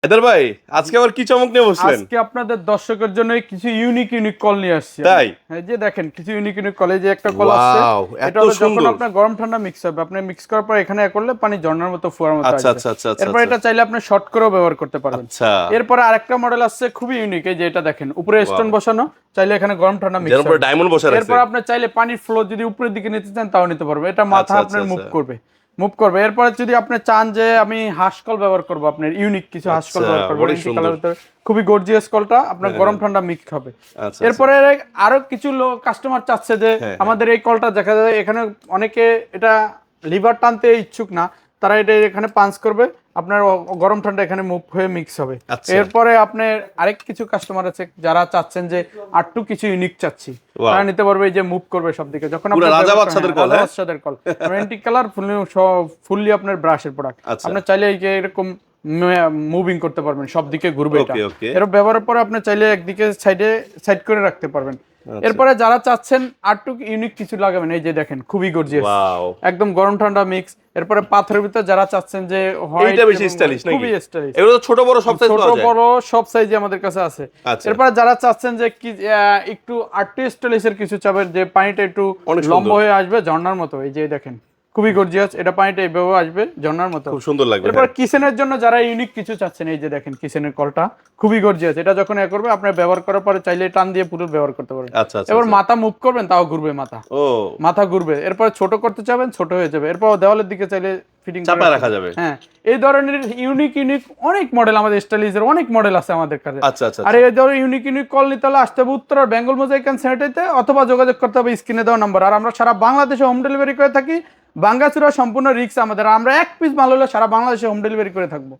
হায়দার ভাই, আজকে আবার কি চমক নিয়ে বসলেন? আজকে আপনাদের দর্শকের জন্য কিছু ইউনিক কল নিয়ে আসছি। তাই? হ্যাঁ, যে দেখেন কিছু ইউনিক কল, এই যে একটা কল আসছে। ওয়াও, এত এটা হলো যখন সুন্দর। আপনার গরম ঠান্ডা মিক্স হবে, আপনি মিক্স করার পর এখানে করলে পানি ঝর্ণার মতো ফোয়ারার মতো আচ্ছা আসবে। আচ্ছা আচ্ছা আচ্ছা এরপর এটা চাইলে আপনি শর্ট করেও ব্যবহার করতে পারবেন। আচ্ছা। এরপরে আরেকটা মডেল আসছে খুবই ইউনিক, এই যে এটা দেখেন উপরে স্টোন ওয়াও, বসানো, চাইলে এখানে গরম ঠান্ডা মিক্স যেন পুরো হবে। ডায়মন্ড বসে রাখছে। এরপর আপনি চাইলে পানির ফ্লো যদি উপরের দিকে নিতে চান তাও নিতে পারবে, এটা মাথা আচ্ছা আচ্ছা আপনার আচ্ছা মুভ করবে। এরপরে যদি আপনি চান যে আমি হাঁসকল ব্যবহার করবো, আপনার ইউনিক কিছু হাঁসকল আচ্ছা, ব্যবহার করবো, বড়ই এন্টি সুন্দর। কালার ভিতরে খুবই গর্জিয়াস কলটা আপনার হ্যাঁ, গরম হ্যাঁ। ঠান্ডা মিক্স হবে। আচ্ছা এরপরে আরো কিছু লোক কাস্টমার চাচ্ছে যে হ্যাঁ, আমাদের এই কলটা দেখা যায় এখানে অনেকে এটা লিভার টানতে ইচ্ছুক না, তারা এটা এখানে পাঞ্চ করবে, আপনার গরম ঠান্ডা এখানে মুভ হয়ে মিক্স হবে। আচ্ছা। এরপরে আপনার আরেক কিছু কাস্টমার আছে যারা চাচ্ছেন যে আরটু কিছু ইউনিক চাচ্ছি, Wow. তারা নিতে পারবে, এই যে মুভ করবে সব দিকে যখন পুরো রাজা বাদশাদের কল, হ্যাঁ? বাদশাদের কল অ্যান্টি কালার ফুললি আপনার ব্রাশের প্রোডাক্ট। আচ্ছা। আপনি চাইলে এই যে এরকম মুভিং করতে পারবেন, সব দিকে ঘুরবে এটা। Okay, okay. এর ব্যবহারের পরে আপনি চাইলে একদিকে সাইড করে রাখতে পারবেন। আচ্ছা। এরপরে যারা চাচ্ছেন আরটু ইউনিক কিছু লাগাবেন, এই যে দেখেন খুবই গর্জিয়াস, ওয়াও, একদম গরম ঠান্ডা মিক্স। এরপরে পাথরের ভিতর যারা চাচ্ছেন যে এইটা বেশি স্টাইলিশ নাকি? খুবই স্টাইলিশ, এগুলো তো ছোট বড় সব সাইজ ছোট পাওয়া যায়। বড় সব সাইজে আমাদের কাছে আছে। আচ্ছা। এরপরে যারা চাচ্ছেন যে কি একটু আরটু স্টাইলিশের কিছু চাবেন, যে পানিটা একটু অনেক সুন্দর। লম্বা হয়ে আসবে ঝর্ণার মতো, এই যে দেখেন খুবই গর্জিয়াস, এটা পানিটা এইভাবে আসবে ঝর্ণার মতো, খুব সুন্দর লাগবে। এরপর হ্যাঁ। কিচেনের জন্য যারা ইউনিক কিছু চাচ্ছেন, এই যে দেখেন কিচেনের কলটা খুবই গর্জিয়াস, এটা যখন করবে আপনার ব্যবহার করার পরে চাইলে টান দিয়ে পুরো ব্যবহার করতে পারবেন। আচ্ছা আচ্ছা এবার আচ্ছা। মাথা মুভ করবেন তাও ঘুরবে, ও, মাথা ঘুরবে। এরপর ছোট করতে চাবেন ছোট হয়ে যাবে, এরপর দেওয়ালের দিকে চাইলে ফিটিং চাপায় রাখা যাবে। হ্যাঁ, এই ধরনের ইউনিক অনেক মডেল আমাদের স্টাইলিশের অনেক মডেল আছে আমাদের কাছে। আচ্ছা আচ্ছা আর এই ধরনের ইউনিক কল নিতে হলে আসতে হবে উত্তরার বেঙ্গল মোজাইক সেন্টারতে, অথবা যোগাযোগ করতে হবে স্ক্রিনে দেওয়া নাম্বার। আর আমরা সারা বাংলাদেশে হোম ডেলিভারি করে থাকি, বাঙ্গাচুরা সম্পূর্ণ রিস্ক আমাদের, আমরা এক পিস মাল হলে সারা বাংলাদেশে হোম ডেলিভারি করে থাকবো।